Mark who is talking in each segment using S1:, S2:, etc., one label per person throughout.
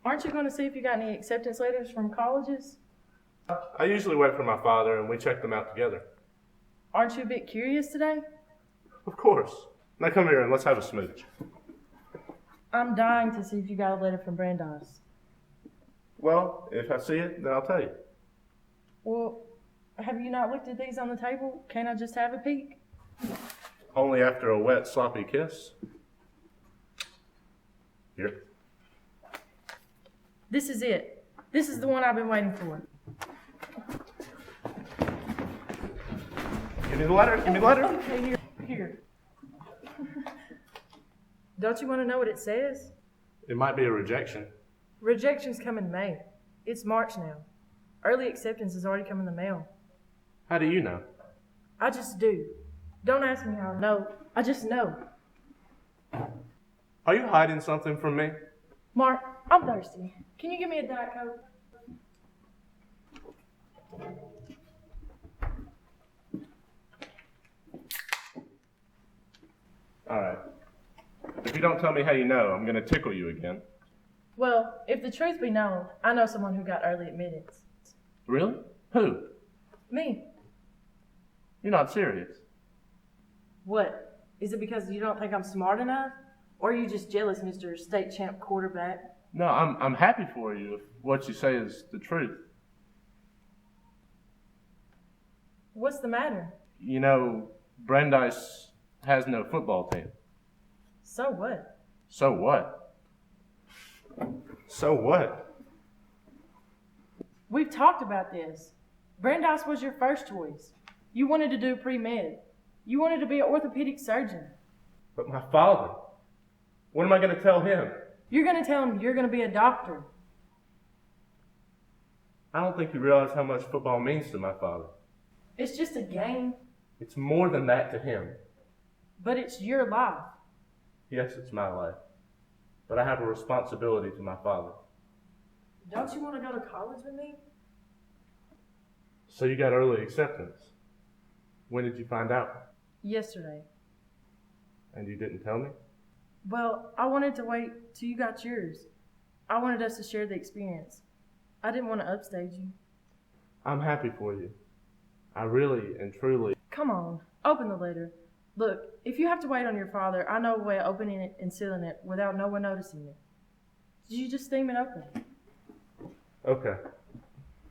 S1: Aren't you going to see if you got any acceptance letters from colleges?
S2: I usually wait for my father and we check them out together.
S1: Aren't you a bit curious today?
S2: Of course. Now come here and let's have a smooch.
S1: I'm dying to see if you got a letter from Brandeis.
S2: Well, if I see it, then I'll tell you.
S1: Well, have you not looked at these on the table? Can't I just have a peek?
S2: Only after a wet, sloppy kiss. Here.
S1: This is it. This is the one I've been waiting for.
S2: Give me the letter, give me the letter.
S1: Okay, here. Don't you want to know what it says?
S2: It might be a rejection.
S1: Rejections come in May. It's March now. Early acceptance has already come in the mail.
S2: How do you know?
S1: I just do. Don't ask me how I know. I just know.
S2: Are you hiding something from me?
S1: Mark, I'm thirsty. Can you give me a Diet Coke?
S2: All right. If you don't tell me how you know, I'm going to tickle you again.
S1: Well, if the truth be known, I know someone who got early admittance.
S2: Really? Who?
S1: Me.
S2: You're not serious.
S1: What? Is it because you don't think I'm smart enough? Or are you just jealous, Mr. State Champ quarterback?
S2: No, I'm happy for you if what you say is the truth.
S1: What's the matter?
S2: You know, Brandeis has no football team.
S1: So what?
S2: So what? So what?
S1: We've talked about this. Brandeis was your first choice. You wanted to do pre-med. You wanted to be an orthopedic surgeon.
S2: But my father, what am I going to tell him?
S1: You're going to tell him you're going to be a doctor.
S2: I don't think you realize how much football means to my father.
S1: It's just a game.
S2: It's more than that to him.
S1: But it's your life.
S2: Yes, it's my life. But I have a responsibility to my father.
S1: Don't you want to go to college with me?
S2: So you got early acceptance. When did you find out?
S1: Yesterday.
S2: And you didn't tell me?
S1: Well, I wanted to wait till you got yours. I wanted us to share the experience. I didn't want to upstage you.
S2: I'm happy for you. I really and truly...
S1: Come on, open the letter. Look, if you have to wait on your father, I know a way of opening it and sealing it without no one noticing it. Did you just steam it open?
S2: Okay.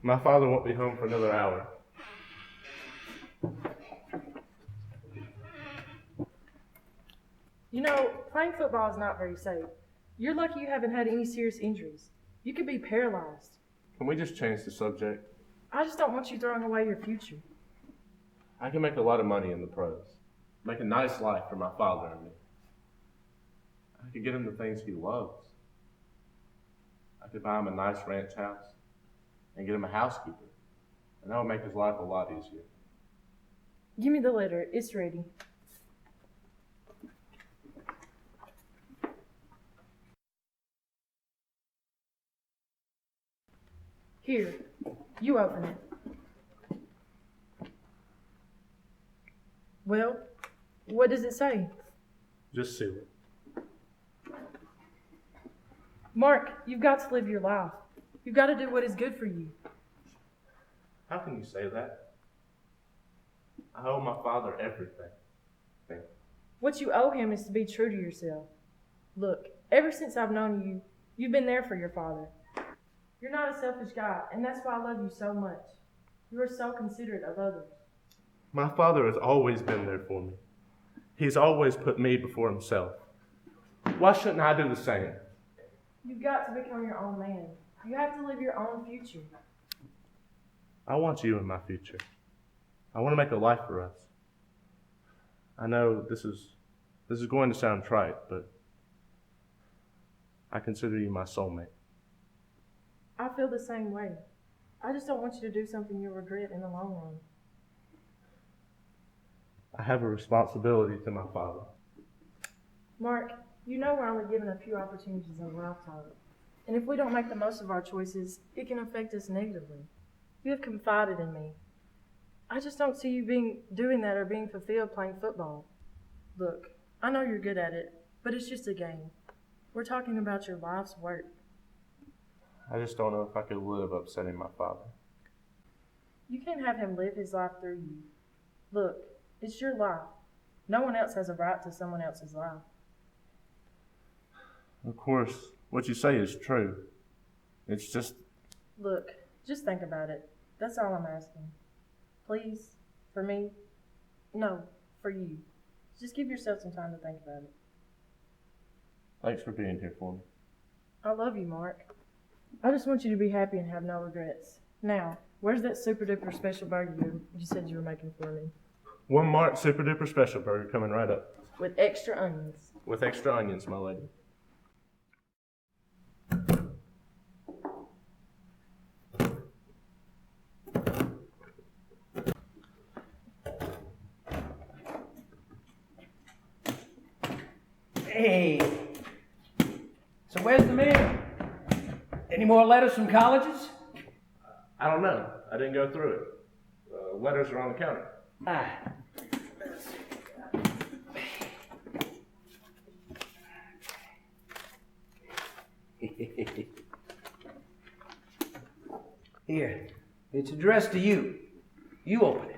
S2: My father won't be home for another hour.
S1: You know, playing football is not very safe. You're lucky you haven't had any serious injuries. You could be paralyzed.
S2: Can we just change the subject?
S1: I just don't want you throwing away your future.
S2: I can make a lot of money in the pros. Make a nice life for my father and me. I could get him the things he loves. I could buy him a nice ranch house and get him a housekeeper. And that would make his life a lot easier.
S1: Give me the letter. It's ready. Here, you open it. Well, what does it say?
S2: Just seal it.
S1: Mark, you've got to live your life. You've got to do what is good for you.
S2: How can you say that? I owe my father everything.
S1: What you owe him is to be true to yourself. Look, ever since I've known you, you've been there for your father. You're not a selfish guy, and that's why I love you so much. You are so considerate of others.
S2: My father has always been there for me. He's always put me before himself. Why shouldn't I do the same?
S1: You've got to become your own man. You have to live your own future.
S2: I want you in my future. I want to make a life for us. I know this is going to sound trite, but I consider you my soulmate.
S1: I feel the same way. I just don't want you to do something you'll regret in the long run.
S2: I have a responsibility to my father.
S1: Mark, you know we're only given a few opportunities in a lifetime. And if we don't make the most of our choices, it can affect us negatively. You have confided in me. I just don't see you doing that or being fulfilled playing football. Look, I know you're good at it, but it's just a game. We're talking about your life's work.
S2: I just don't know if I could live upsetting my father.
S1: You can't have him live his life through you. Look, it's your life. No one else has a right to someone else's life.
S2: Of course, what you say is true. It's just...
S1: Look, just think about it. That's all I'm asking. Please, for me, no, for you. Just give yourself some time to think about it.
S2: Thanks for being here for me.
S1: I love you, Mark. I just want you to be happy and have no regrets. Now, where's that super duper special burger you said you were making for me?
S2: One Mark super duper special burger coming right up.
S1: With extra onions.
S2: With extra onions, my lady.
S3: Hey, so where's the mail? Any more letters from colleges?
S2: I don't know. I didn't go through it. Letters are on the counter.
S3: Here, it's addressed to you. You open it.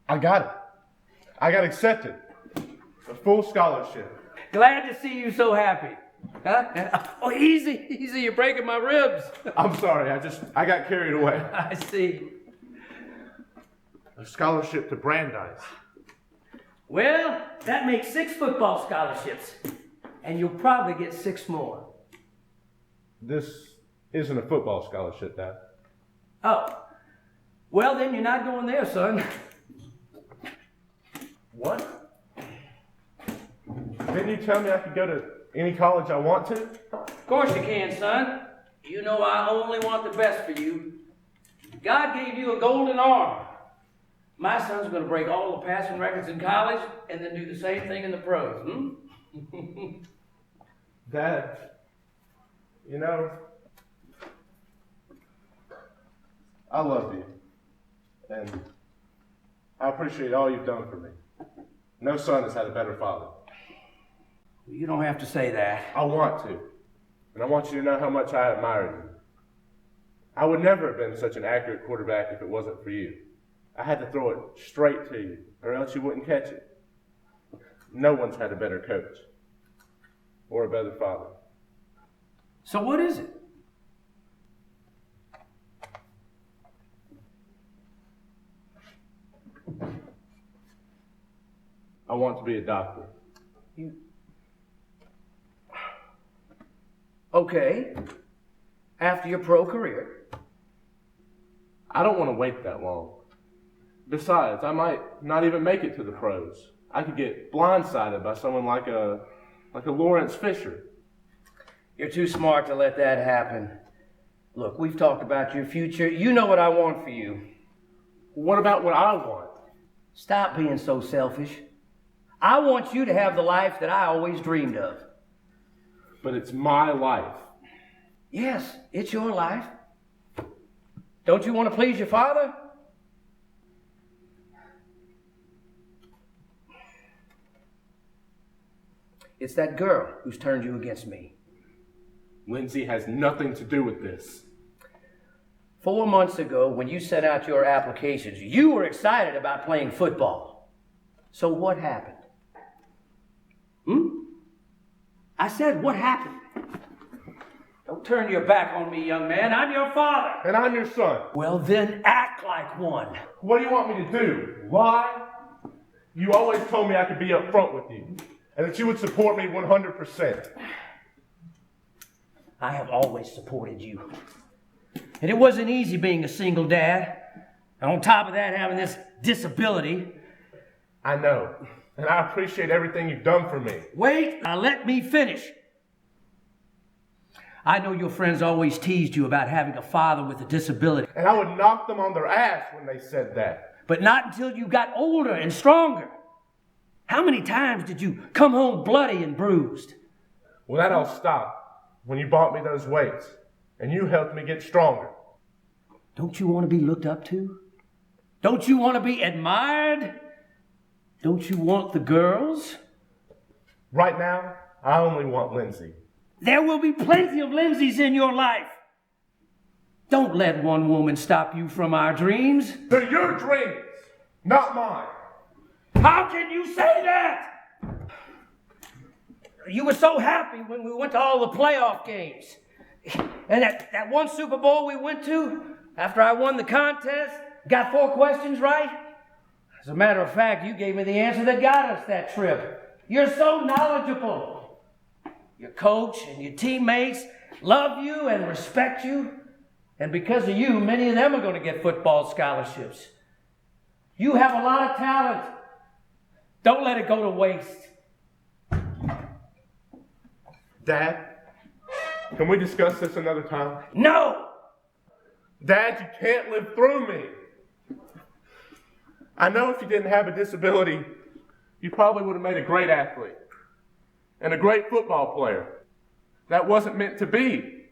S2: I got it. I got accepted. A full scholarship.
S3: Glad to see you so happy. Huh? Oh, easy, you're breaking my ribs.
S2: I'm sorry, I got carried away.
S3: I see.
S2: A scholarship to Brandeis.
S3: Well, that makes 6 football scholarships. And you'll probably get 6 more.
S2: This isn't a football scholarship, Dad.
S3: Oh. Well, then you're not going there, son.
S2: What? Didn't you tell me I could go to any college I want to?
S3: Of course you can, son. You know I only want the best for you. God gave you a golden arm. My son's going to break all the passing records in college and then do the same thing in the pros,
S2: Dad, you know, I love you. And I appreciate all you've done for me. No son has had a better father.
S3: You don't have to say that.
S2: I want to. And I want you to know how much I admire you. I would never have been such an accurate quarterback if it wasn't for you. I had to throw it straight to you, or else you wouldn't catch it. No one's had a better coach. Or a better father.
S3: So what is it?
S2: I want to be a doctor.
S3: Okay. After your pro career.
S2: I don't want to wait that long. Besides, I might not even make it to the pros. I could get blindsided by someone like a Lawrence Fisher.
S3: You're too smart to let that happen. Look, we've talked about your future. You know what I want for you.
S2: What about what I want?
S3: Stop being so selfish. I want you to have the life that I always dreamed of.
S2: But it's my life.
S3: Yes, it's your life. Don't you want to please your father? It's that girl who's turned you against me.
S2: Lindsey has nothing to do with this.
S3: 4 months ago, when you sent out your applications, you were excited about playing football. So what happened? I said, what happened? Don't turn your back on me, young man. I'm your father.
S2: And I'm your son.
S3: Well, then act like one.
S2: What do you want me to do? Lie? You always told me I could be up front with you, and that you would support me 100%.
S3: I have always supported you. And it wasn't easy being a single dad. And on top of that, having this disability.
S2: I know. And I appreciate everything you've done for me.
S3: Wait, now let me finish. I know your friends always teased you about having a father with a disability.
S2: And I would knock them on their ass when they said that.
S3: But not until you got older and stronger. How many times did you come home bloody and bruised?
S2: Well, that all stopped when you bought me those weights. And you helped me get stronger.
S3: Don't you want to be looked up to? Don't you want to be admired? Don't you want the girls?
S2: Right now, I only want Lindsey.
S3: There will be plenty of Lindseys in your life. Don't let one woman stop you from our dreams.
S2: They're your dreams, not mine.
S3: How can you say that? You were so happy when we went to all the playoff games. And that one Super Bowl we went to, after I won the contest, got 4 questions right. As a matter of fact, you gave me the answer that got us that trip. You're so knowledgeable. Your coach and your teammates love you and respect you. And because of you, many of them are going to get football scholarships. You have a lot of talent. Don't let it go to waste.
S2: Dad, can we discuss this another time?
S3: No!
S2: Dad, you can't live through me. I know if you didn't have a disability, you probably would have made a great athlete and a great football player. That wasn't meant to be.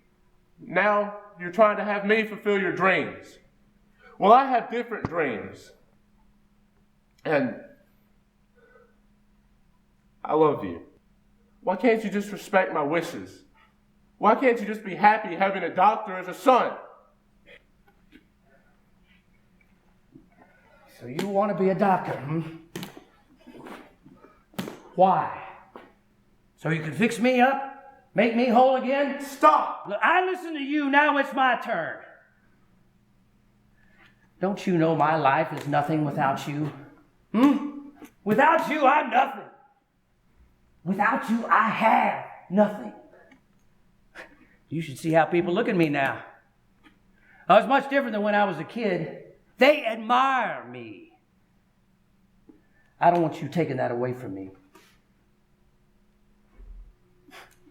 S2: Now you're trying to have me fulfill your dreams. Well, I have different dreams. And I love you. Why can't you just respect my wishes? Why can't you just be happy having a doctor as a son?
S3: So you want to be a doctor, hmm? Why? So you can fix me up? Make me whole again?
S2: Stop!
S3: Look, I listen to you, now it's my turn. Don't you know my life is nothing without you? Without you, I'm nothing. Without you, I have nothing. You should see how people look at me now. I was much different than when I was a kid. They admire me. I don't want you taking that away from me.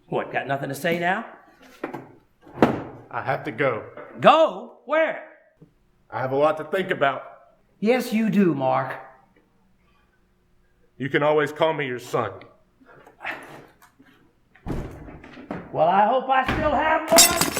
S3: What, got nothing to say now?
S2: I have to go.
S3: Go? Where?
S2: I have a lot to think about.
S3: Yes, you do, Mark.
S2: You can always call me your son.
S3: Well, I hope I still have one.